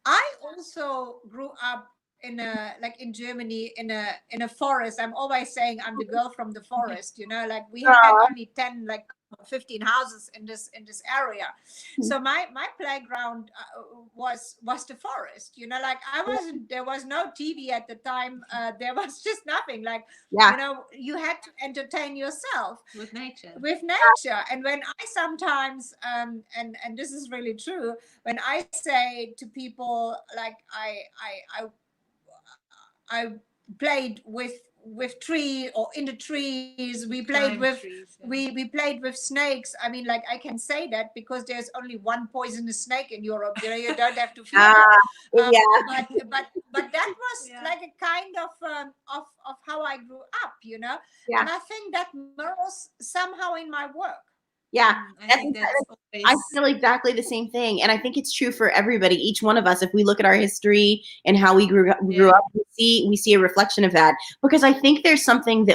I also grew up in a, like in Germany, in a forest. I'm always saying I'm the girl from the forest, you know, like we had Aw. only 10, like 15 houses in this area. So my playground was the forest, you know, like I wasn't, there was no TV at the time, there was just nothing, like, Yeah. you know, you had to entertain yourself With nature. with nature. And when I sometimes and this is really true, when I say to people, like I played with tree, or in the trees, we played Climb with, trees, yeah. we played with snakes. I mean, like, I can say that because there's only one poisonous snake in Europe, you know, you don't have to fear Ah, that. yeah. But that was Yeah. like a kind of how I grew up, you know. Yeah. And I think that mirrors somehow in my work. Yeah. I That's think that's I always, feel exactly the same thing, and I think it's true for everybody. Each one of us, if we look at our history and how we grew yeah. up, we see a reflection of that. Because I think there's something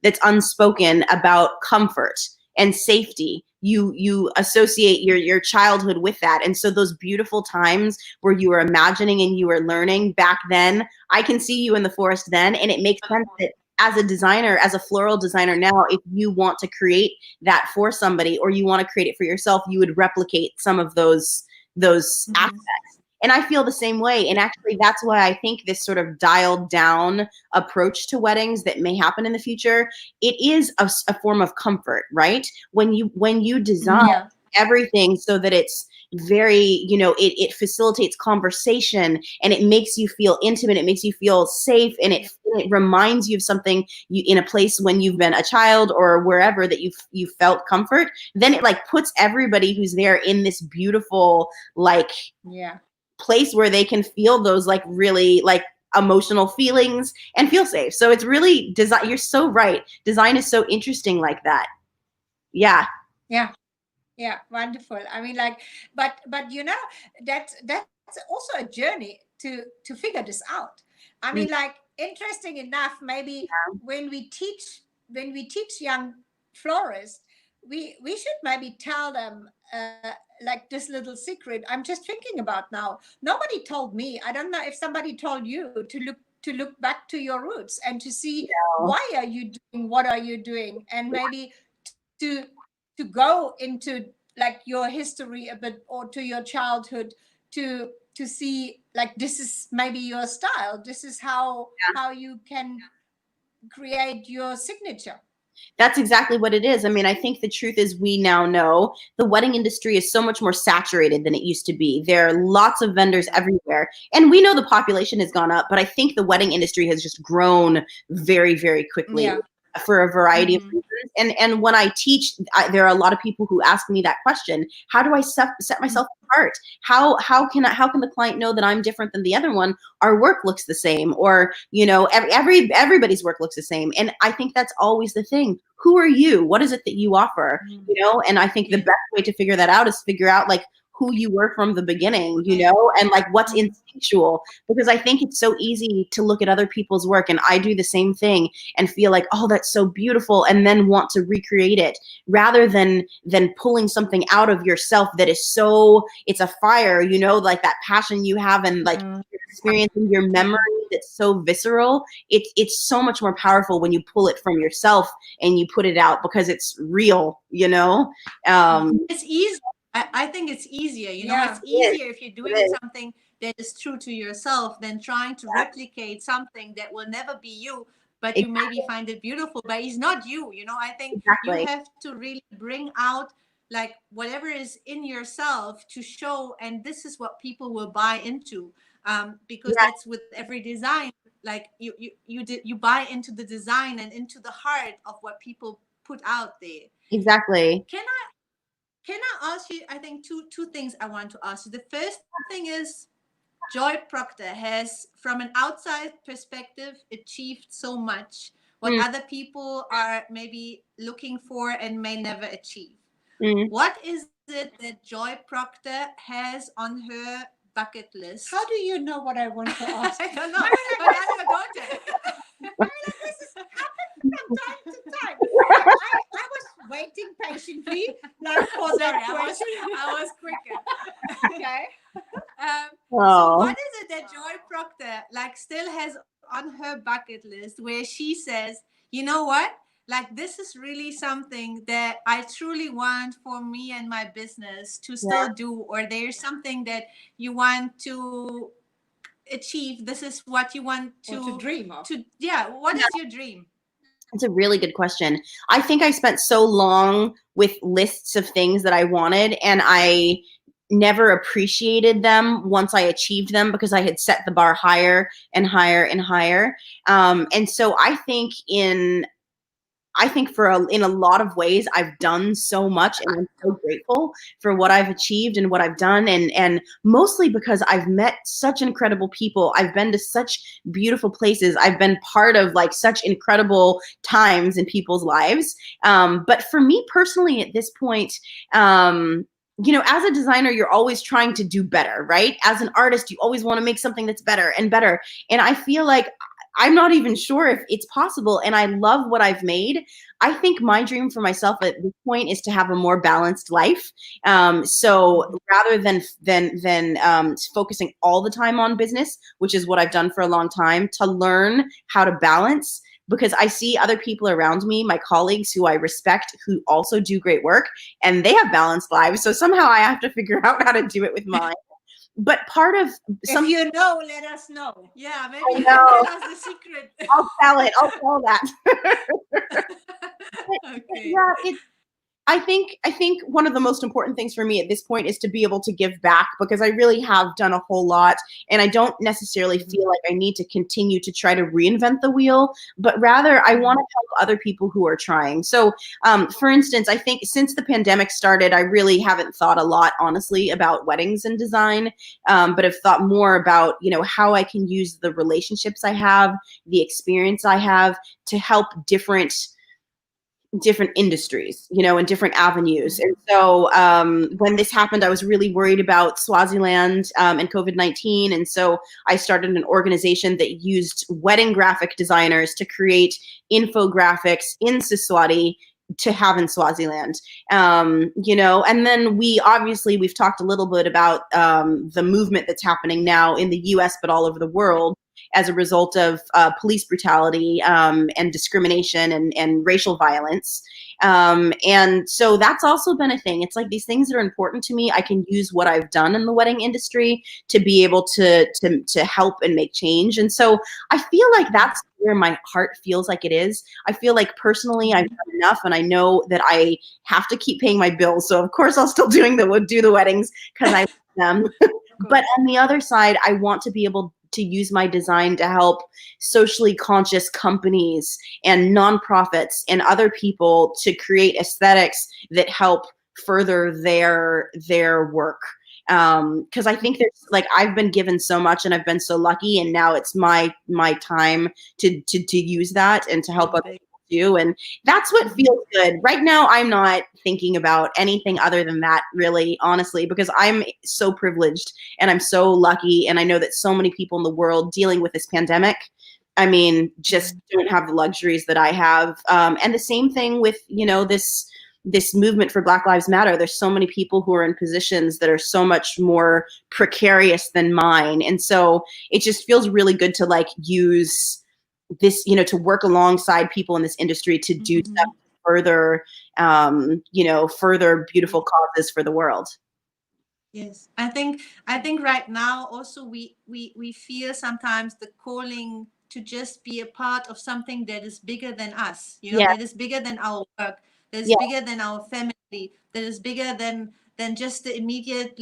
that's unspoken about comfort and safety. You associate your childhood with that, and so those beautiful times where you were imagining and you were learning back then, I can see you in the forest then, and it makes sense that as a designer, as a floral designer now, if you want to create that for somebody or you want to create it for yourself, you would replicate some of those Mhm. aspects. And I feel the same way. And actually that's why I think this sort of dialed down approach to weddings that may happen in the future, it is a form of comfort, right? When you design Yeah. everything so that it's very, it facilitates conversation and it makes you feel intimate, it makes you feel safe, and it reminds you of something you in a place when you've been a child or wherever that you felt comfort, then it like puts everybody who's there in this beautiful like Yeah. place where they can feel those like really like emotional feelings and feel safe. So it's really design. You're so right. Design is so interesting like that. Yeah. Yeah. Yeah, wonderful. I mean, like, but you know, that's also a journey to figure this out. I mean, Mm, like, interesting enough, maybe when we teach young florists, we should maybe tell them, like, this little secret. I'm just thinking about now. Nobody told me. I don't know if somebody told you to look back to your roots and to see so, why are you doing what are you doing, and maybe to go into like your history a bit, or to your childhood, to see like this is maybe your style, this is how you can create your signature. That's exactly what it is. I mean, I think the truth is we now know the wedding industry is so much more saturated than it used to be. There are lots of vendors everywhere. And we know the population has gone up, but I think the wedding industry has just grown very, very quickly Yeah. for a variety of Hmm. reasons. And when I teach, there are a lot of people who ask me that question: how do I set myself apart? How can the client know that I'm different than the other one? Our work looks the same, or everybody's work looks the same. And I think that's always the thing. Who are you? What is it that you offer? And I think the Yeah. best way to figure that out is figure out like who you were from the beginning, and like what's instinctual. Because I think it's so easy to look at other people's work, and I do the same thing, and feel like, oh, that's so beautiful, and then want to recreate it, rather than pulling something out of yourself that is so, it's a fire, like that passion you have, and like your experience and your memory that's so visceral. It's so much more powerful when you pull it from yourself and you put it out because it's real. It's easy. I think it's easier. Yeah. It's It is. easier if you're It doing is. something that is true to yourself than trying to replicate something that will never be you, but you maybe Exactly. find it beautiful, but it's not you. I think you Exactly. have to really bring out like whatever is in yourself to show, and this is what people will buy into. because that's with every design. Like you buy into the design and into the heart of what people put out there. Exactly. Can I ask you? I think two things I want to ask you. The first thing is, Joy Proctor has, from an outside perspective, achieved so much what Mm, other people are maybe looking for and may never achieve. mm. What is it that Joy Proctor has on her bucket list? How do you know what I want to ask? I don't know, I mean, but I'm your daughter. this has happened from time to time. I was waiting patiently, like for Sorry, that I question. was quicker. Okay. So Oh. what is it that Joy Proctor like still has on her bucket list where she says, you know what? Like this is really something that I truly want for me and my business to Yeah. still do, or there's something that you want to achieve. This is what you want Or to dream of. yeah. What is your dream? It's a really good question. I think I spent so long with lists of things that I wanted, and I never appreciated them once I achieved them because I had set the bar higher and higher and higher. And so I think in a lot of ways I've done so much, and I'm so grateful for what I've achieved and what I've done, and mostly because I've met such incredible people. I've been to such beautiful places. I've been part of like such incredible times in people's lives. But for me personally, at this point, as a designer, you're always trying to do better, right? As an artist, you always want to make something that's better and better. And I feel like I'm not even sure if it's possible. And I love what I've made. I think my dream for myself at this point is to have a more balanced life. So rather than focusing all the time on business, which is what I've done for a long time, to learn how to balance. Because I see other people around me, my colleagues who I respect, who also do great work, and they have balanced lives. So somehow I have to figure out how to do it with mine. But part of If you know, let us know. Yeah, maybe I you can know. tell us the secret. I'll sell it. I'll sell that. Okay. Yeah, I think one of the most important things for me at this point is to be able to give back, because I really have done a whole lot, and I don't necessarily feel like I need to continue to try to reinvent the wheel, but rather I want to help other people who are trying. So, for instance, I think since the pandemic started, I really haven't thought a lot, honestly, about weddings and design, but have thought more about, how I can use the relationships I have, the experience I have to help different industries, and different avenues. And so when this happened, I was really worried about Swaziland and COVID-19. And so I started an organization that used wedding graphic designers to create infographics in Siswati to have in Swaziland. And then we've talked a little bit about the movement that's happening now in the US, but all over the world, as a result of police brutality and discrimination and racial violence. And so that's also been a thing. It's like these things that are important to me, I can use what I've done in the wedding industry to be able to help and make change. And so I feel like that's where my heart feels like it is. I feel like personally I've done enough, and I know that I have to keep paying my bills. So of course I'll still do the weddings because I love them. But on the other side, I want to be able to use my design to help socially conscious companies and nonprofits and other people to create aesthetics that help further their work. Because I think there's I've been given so much, and I've been so lucky, and now it's my time to use that and to help other people do. And that's what feels good. Right now, I'm not thinking about anything other than that, really, honestly, because I'm so privileged and I'm so lucky. And I know that so many people in the world dealing with this pandemic, I mean, just don't have the luxuries that I have. And the same thing with, this movement for Black Lives Matter. There's so many people who are in positions that are so much more precarious than mine. And so it just feels really good to use this, to work alongside people in this industry to do stuff further, further beautiful causes for the world. Yes, I think right now also we feel sometimes the calling to just be a part of something that is bigger than us, Yeah. that is bigger than our work, that is Yeah. bigger than our family, that is bigger than just the immediate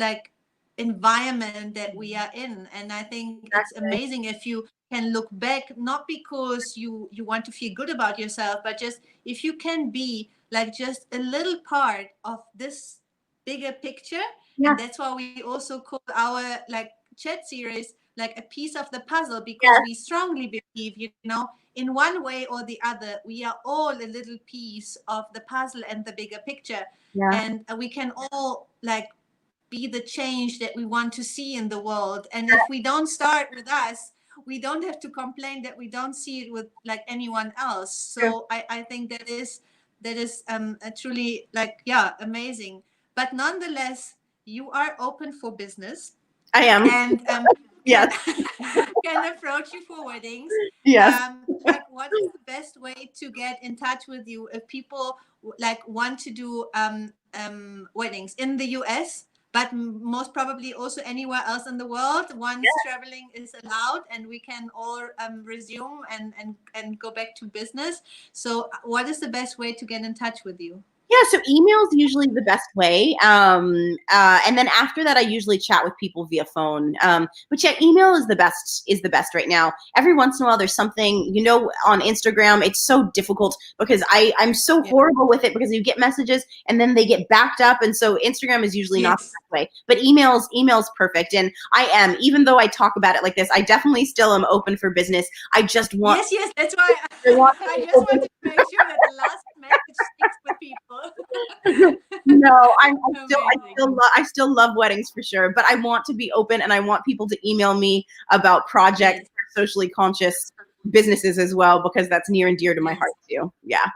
environment that we are in. And I think it's amazing if you can look back, not because you want to feel good about yourself, but just if you can be like just a little part of this bigger picture. Yeah. And that's why we also call our like chat series like a piece of the puzzle, because Yeah. we strongly believe, you know, in one way or the other, we are all a little piece of the puzzle and the bigger picture. Yeah. And we can all like be the change that we want to see in the world. And if we don't start with us, we don't have to complain that we don't see it with like anyone else. So I think that is a truly like, yeah, amazing. But nonetheless, you are open for business. I am. And Yes. can approach you for weddings. Yes. Like, what is the best way to get in touch with you if people like want to do weddings in the US, but most probably also anywhere else in the world once traveling is allowed and we can all resume and go back to business? So what is the best way to get in touch with you? Yeah, so email is usually the best way. And then after that, I usually chat with people via phone. But yeah, email is the best right now. Every once in a while, there's something, you know, on Instagram. It's so difficult because I'm so horrible with it, because you get messages and then they get backed up. And so Instagram is usually not the best way. But email's perfect. And I am, even though I talk about it like this, I definitely still am open for business. I just want. Yes, that's why I just wanted to make sure that the last message sticks with people. No, I still love weddings for sure, but I want to be open, and I want people to email me about projects for socially conscious businesses as well, because that's near and dear to my heart too. Yeah.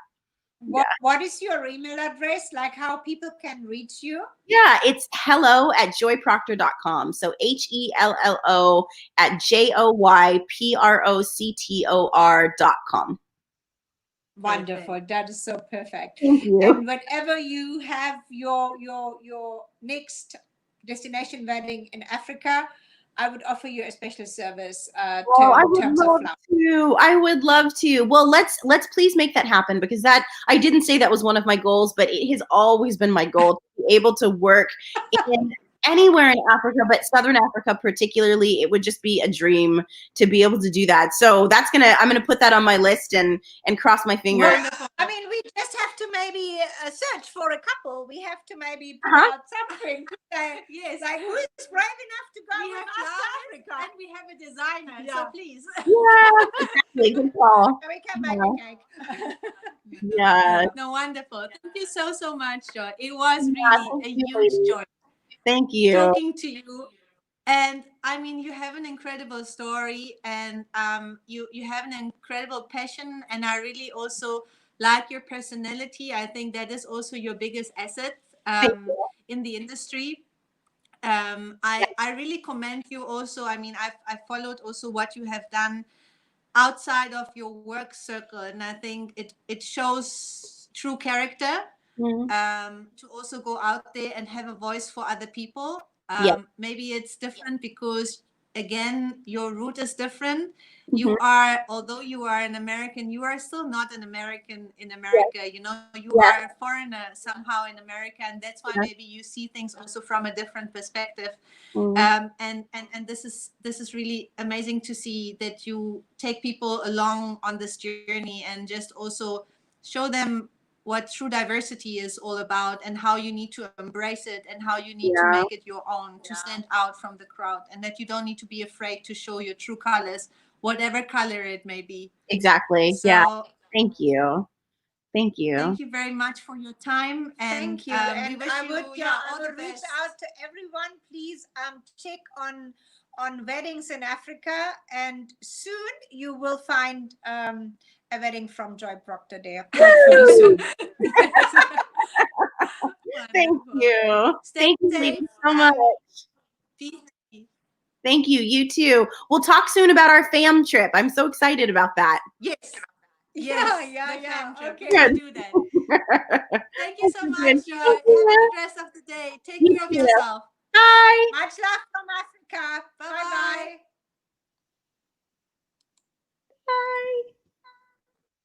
What is your email address? Like how people can reach you? Yeah, it's hello@joyproctor.com. So HELLO @JOYPROCTOR.com. Wonderful. That is so perfect. Thank you. And whenever you have your next destination wedding in Africa, I would offer you a special service I would love to. I would love to. Well, let's please make that happen, because that, I didn't say that was one of my goals, but it has always been my goal to be able to work in anywhere in Africa, but Southern Africa particularly. It would just be a dream to be able to do that. So I'm gonna put that on my list and cross my fingers. Well, I mean, we just have to maybe search for a couple. We have to maybe put out something. Yes, like who is brave enough to go we with have us to Africa? and we have a designer, so please. Yeah, exactly. Good call. We can make a cake. Yeah. No, wonderful. Thank you so much, Joy. It was really a huge joy. Thank you. Talking to you. And I mean, you have an incredible story, and you have an incredible passion, and I really also like your personality. I think that is also your biggest asset in the industry. I really commend you also. I mean, I've followed also what you have done outside of your work circle, and I think it shows true character. To also go out there and have a voice for other people. Maybe it's different because, again, your root is different. You are, although you are an American, you are still not an American in America. You know, you are a foreigner somehow in America, and that's why maybe you see things also from a different perspective. And this is really amazing to see that you take people along on this journey and just also show them what true diversity is all about, and how you need to embrace it, and how you need to make it your own, to stand out from the crowd, and that you don't need to be afraid to show your true colors, whatever color it may be. Exactly. So, Thank you. Thank you. Thank you very much for your time. And thank you. And I would reach out to everyone. Please check on weddings in Africa, and soon you will find a wedding from Joy Proctor there. Hopefully soon. Thank you. Thank you so much. Thank you. You too. We'll talk soon about our fam trip. I'm so excited about that. Yes. Yeah. Okay, we'll do that. Thank you so much, Joy. Have a good rest of the day. Take care of yourself. Bye. Much love from Africa. Bye-bye. Bye.